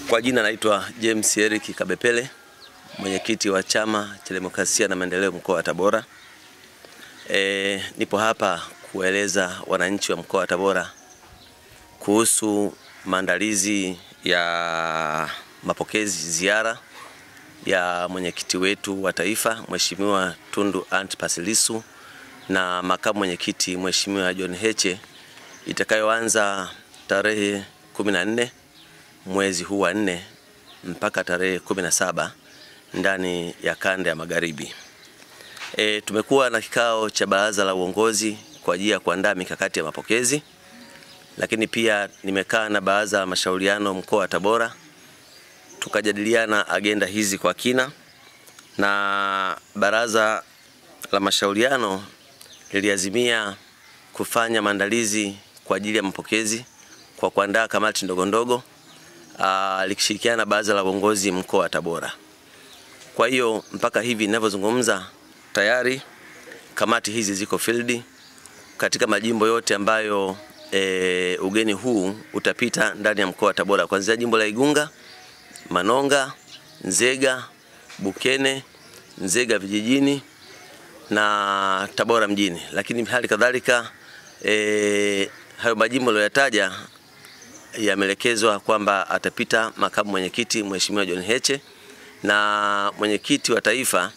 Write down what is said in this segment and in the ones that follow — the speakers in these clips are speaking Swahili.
Kwa jina naitwa James Eric Kabepele, mwenyekiti wa Chama cha Demokrasia na Maendeleo mkoa wa Tabora. Nipo hapa kueleza wananchi wa mkoa wa Tabora kuhusu maandalizi ya mapokezi ziara ya mwenyekiti wetu wa taifa Mheshimiwa Tundu Antipas Lissu na makamu mwenyekiti Mheshimiwa John Heche itakayoanza tarehe 14 mwezi huu wa 4 mpaka tarehe 17 ndani ya kanda ya Magharibi. Tumekuwa na kikao cha baraza la uongozi kwa ajili ya kuandaa mikakati ya mapokezi, lakini pia nimekaa na baraza la mashauriano mkoa wa Tabora tukajadiliana agenda hizi kwa kina, na baraza la mashauriano liliazimia kufanya maandalizi kwa ajili ya mapokezi kwa kuandaa kamati ndogo ndogo likishirikiana na baraza la uongozi mkoa wa Tabora. Kwa hiyo mpaka hivi ninavyozungumza tayari kamati hizi ziko field katika majimbo yote ambayo ugeni huu utapita ndani ya mkoa wa Tabora, kuanzia jimbo la Igunga, Manonga, Nzega, Bukene, Nzega vijijini na Tabora mjini. Lakini hali kadhalika hayo majimbo niliyoyataja yameelekezwa kwamba atapita makamu mwenyekiti Mheshimiwa John Heche, na mwenyekiti wa taifa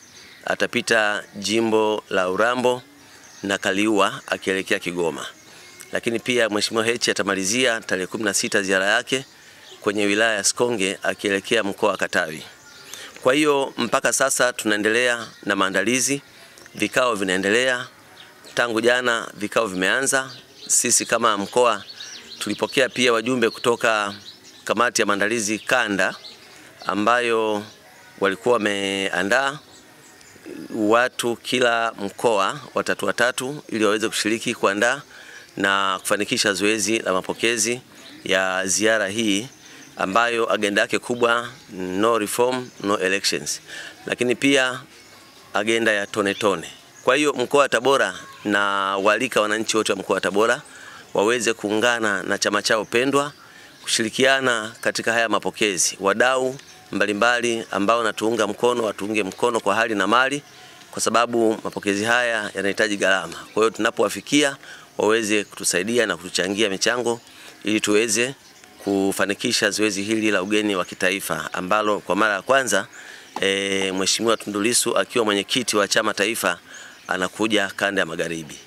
atapita jimbo la Urambo na Kaliua akielekea Kigoma. Lakini pia Mheshimiwa Heche atamalizia tarehe 16 ziara yake kwenye wilaya ya Sikonge akielekea mkoa wa Katavi. Kwa hiyo mpaka sasa tunaendelea na maandalizi, vikao vinaendelea. Tangu jana vikao vimeanza. Sisi kama mkoa tulipokea pia wajumbe kutoka kamati ya maandalizi kanda ambayo walikuwa wameandaa watu kila mkoa watatu ili waweze kushiriki kuandaa na kufanikisha zoezi la mapokezi ya ziara hii ambayo agenda yake kubwa no reform no elections, lakini pia agenda ya tone tone. Kwa hiyo mkoa wa Tabora na walika wananchi wote wa mkoa wa Tabora waweze kuungana na chama chao pendwa kushirikiana katika haya mapokezi. Wadau mbalimbali ambao natuunga mkono watuunge mkono kwa hali na mali, kwa sababu mapokezi haya yanahitaji gharama. Kwa hiyo tunapowafikia waweze kutusaidia na kutuchangia michango ili tuweze kufanikisha zoezi hili la ugeni wa kitaifa ambalo kwa mara ya kwanza Mheshimiwa Tundu Lissu akiwa mwenyekiti wa chama taifa anakuja kanda ya Magharibi.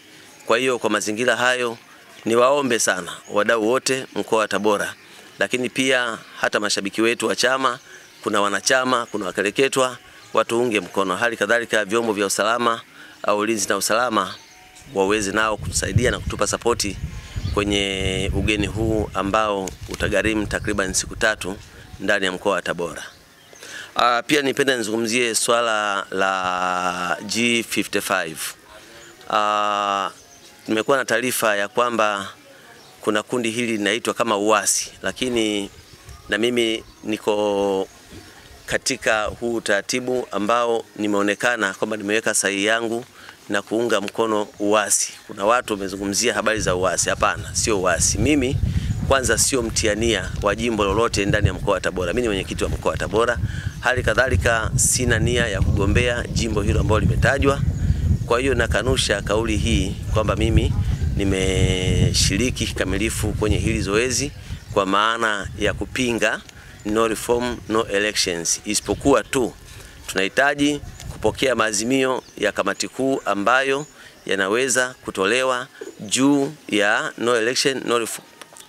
Kwa hiyo kwa mazingira hayo niwaombe sana wadau wote mkoa wa Tabora, lakini pia hata mashabiki wetu wa chama, kuna wanachama, kuna wakereketwa, watuunge mkono. Hali kadhalika vyombo vya usalama au ulinzi na usalama waweze nao kutusaidia na kutupa sapoti kwenye ugeni huu ambao utagharimu takriban siku 3 ndani ya mkoa wa Tabora. Pia nipenda nizungumzie swala la G55. Nimekuwa na taarifa ya kwamba kuna kundi hili linaitwa kama uasi, lakini na mimi niko katika huu taratibu ambao nimeonekana kwamba nimeweka sahihi yangu na kuunga mkono uasi. Kuna watu wamezungumzia habari za uasi. Hapana, sio uasi. Mimi kwanza sio mtiania wa jimbo lolote ndani ya mkoa wa Tabora. Mimi ni mwenyekiti wa mkoa wa Tabora. Hali kadhalika sina nia ya kugombea jimbo hilo ambalo limetajwa. Kwa hiyo nakanusha kauli hii kwamba mimi nimeshiriki kikamilifu kwenye hili zoezi kwa maana ya kupinga no reform no elections, isipokuwa tu tunahitaji kupokea maazimio ya kamati kuu ambayo yanaweza kutolewa juu ya no election no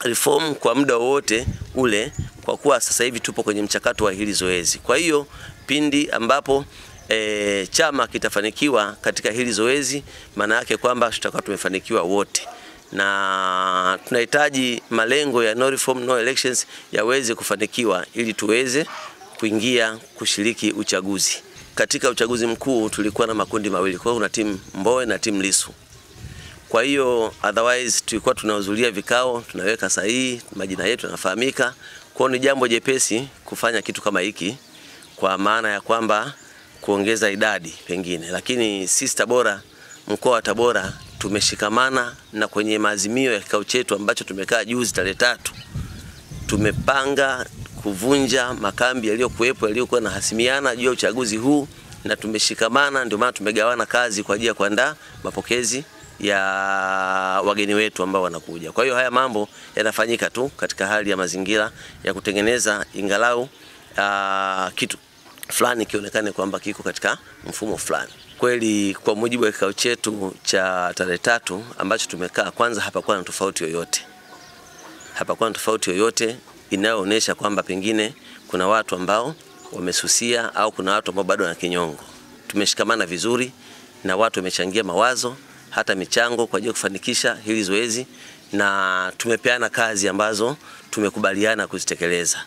reform kwa muda wote ule, kwa kuwa sasa hivi tupo kwenye mchakato wa hili zoezi. Kwa hiyo pindi ambapo chama kitafanikiwa katika hili zoezi, maana yake kwamba tutakuwa tumefanikiwa wote, na tunahitaji malengo ya no reform no elections yaweze kufanikiwa ili tuweze kuingia kushiriki uchaguzi. Katika uchaguzi mkuu tulikuwa na makundi mawili, kwa hiyo una timu Mbowe na timu Lissu. Kwa hiyo otherwise tulikuwa tunahudhuria vikao, tunaweka sahihi, majina yetu yanafahamika. Kwa ni jambo jepesi kufanya kitu kama hiki kwa maana ya kwamba kuongeza idadi pengine, lakini sisi Tabora, mkoa wa Tabora tumeshikamana na kwenye maazimio ya kikao chetu ambacho tumekaa juzi tarehe 3, tumepanga kuvunja makambi yaliyokuwa na hasimiana juu ya uchaguzi huu, na tumeshikamana. Ndio maana tumegawana kazi kwa ajili ya kuandaa mapokezi ya wageni wetu ambao wanakuja. Kwa hiyo haya mambo yanafanyika tu katika hali ya mazingira ya kutengeneza ingalau kitu fulani kionekane kwamba kiko katika mfumo fulani. Kweli kwa mujibu wa kikao chetu cha tarehe 3 ambacho tumekaa, kwanza hapakuwa na tofauti yoyote. Hapakuwa na tofauti yoyote inayoonyesha kwamba pengine kuna watu ambao wamesusia au kuna watu ambao bado wana kinyongo. Tumeshikamana vizuri na watu wamechangia mawazo hata michango kwa ajili ya kufanikisha hili zoezi, na tumepeana kazi ambazo tumekubaliana kuzitekeleza.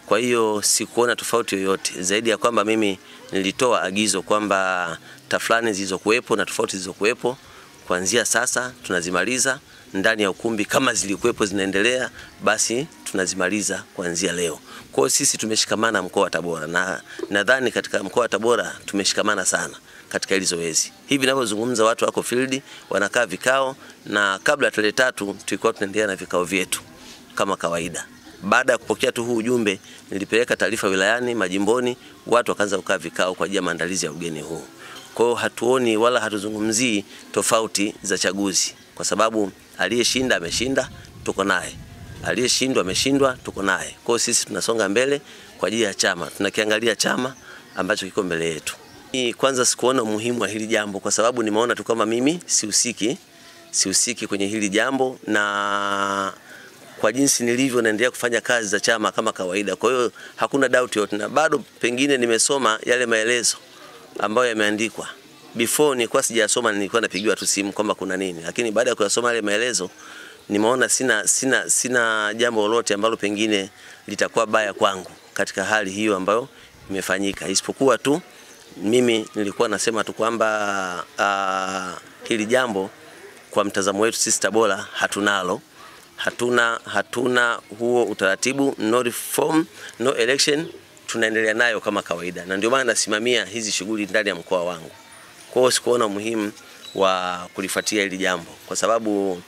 Kwa hiyo sikuona tofauti yoyote zaidi ya kwamba mimi nilitoa agizo kwamba tafulani zilizokuwepo na tofauti zilizokuwepo kuanzia sasa tunazimaliza ndani ya ukumbi. Kama zilikuwepo zinaendelea, basi tunazimaliza kuanzia leo. Kwa hiyo sisi tumeshikamana mkoa wa Tabora, na nadhani katika mkoa wa Tabora tumeshikamana sana katika hili zoezi. Hivi ninavyozungumza watu wako field wanakaa vikao, na kabla ya tarehe 3 tulikuwa tunaendelea na vikao vyetu kama kawaida. Baada ya kupokea tu huu ujumbe, nilipeleka taarifa wilayani, majimboni, watu wakaanza kukaa vikao kwa ajili ya maandalizi ya ugeni huu. Kwa hiyo hatuoni wala hatuzungumzii tofauti za chaguzi, kwa sababu aliyeshinda ameshinda, tuko naye. Aliyeshindwa ameshindwa, tuko naye. Kwa hiyo sisi tunasonga mbele kwa ajili ya chama. Tunakiangalia chama ambacho kiko mbele yetu. Kwanza sikuona umuhimu wa hili jambo kwa sababu nimeona tu kama mimi sihusiki kwenye hili jambo, na kwa jinsi nilivyo naendelea kufanya kazi za chama kama kawaida. Kwa hiyo hakuna doubt yote, na bado pengine nimesoma yale maelezo ambayo yameandikwa. Before nilikuwa sijasoma, nilikuwa napigiwa tu simu kwamba kuna nini, lakini baada ya kuyasoma yale maelezo nimeona sina jambo lolote ambalo pengine litakuwa baya kwangu katika hali hiyo ambayo imefanyika, isipokuwa tu mimi nilikuwa nasema tu kwamba hili jambo kwa mtazamo wetu sisi Tabora hatunalo. Hatuna huo utaratibu, no reform, no election, tunaendelea nayo kama kawaida, na ndio maana nasimamia hizi shughuli ndani ya mkoa wangu. Kwa hiyo sikuona muhimu wa kulifuatia hili jambo kwa sababu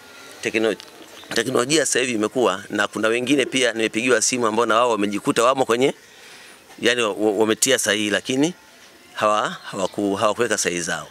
teknolojia sasa hivi imekuwa, na kuna wengine pia nimepigiwa simu ambao na wao wamejikuta wamo kwenye, yani wametia sahihi lakini hawakuweka sahihi zao.